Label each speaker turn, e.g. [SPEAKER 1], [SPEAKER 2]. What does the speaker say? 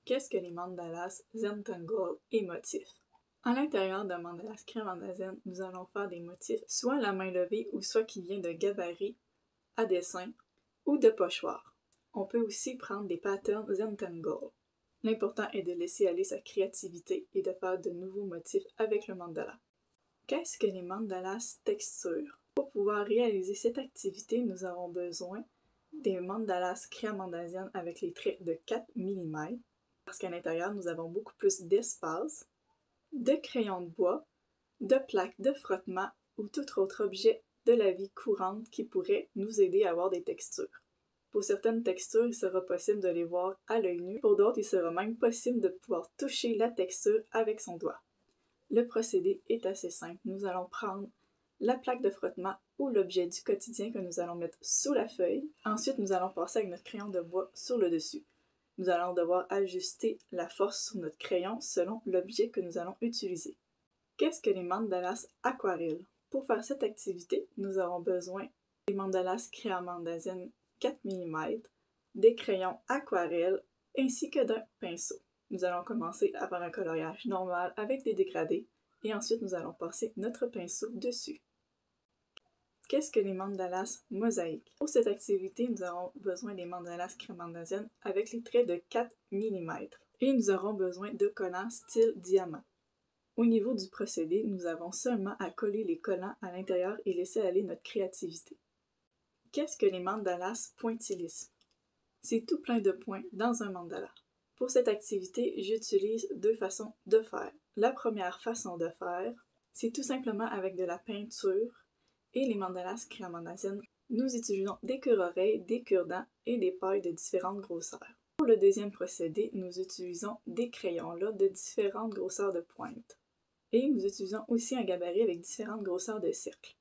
[SPEAKER 1] Qu'est-ce que les mandalas Zentangle et motifs? À l'intérieur d'un mandala Cremanda Zen, nous allons faire des motifs soit la main levée ou soit qui vient de gabarit à dessin ou de pochoir. On peut aussi prendre des patterns Zentangle. L'important est de laisser aller sa créativité et de faire de nouveaux motifs avec le mandala. Qu'est-ce que les mandalas texture? Pour pouvoir réaliser cette activité, nous avons besoin des mandalas Cremanda Zen avec les traits de 4 mm, parce qu'à l'intérieur, nous avons beaucoup plus d'espace, de crayons de bois, de plaques de frottement ou tout autre objet de la vie courante qui pourrait nous aider à avoir des textures. Pour certaines textures, il sera possible de les voir à l'œil nu. Pour d'autres, il sera même possible de pouvoir toucher la texture avec son doigt. Le procédé est assez simple. Nous allons prendre la plaque de frottement ou l'objet du quotidien que nous allons mettre sous la feuille. Ensuite, nous allons passer avec notre crayon de bois sur le dessus. Nous allons devoir ajuster la force sur notre crayon selon l'objet que nous allons utiliser. Qu'est-ce que les mandalas aquarelles? Pour faire cette activité, nous aurons besoin des mandalas Cremanda Zen 4 mm, des crayons aquarelles ainsi que d'un pinceau. Nous allons commencer à faire un coloriage normal avec des dégradés et ensuite nous allons passer notre pinceau dessus. Qu'est-ce que les mandalas mosaïques? Pour cette activité, nous aurons besoin des mandalas Cremanda Zen avec les traits de 4 mm et nous aurons besoin de collants style diamant. Au niveau du procédé, nous avons seulement à coller les collants à l'intérieur et laisser aller notre créativité. Qu'est-ce que les mandalas pointillisme? C'est tout plein de points dans un mandala. Pour cette activité, j'utilise deux façons de faire. La première façon de faire, c'est tout simplement avec de la peinture et les mandalas Cremanda Zen. Nous utilisons des cure-oreilles, des cure-dents et des pailles de différentes grosseurs. Pour le deuxième procédé, nous utilisons des crayons de différentes grosseurs de pointe. Et nous utilisons aussi un gabarit avec différentes grosseurs de cercles.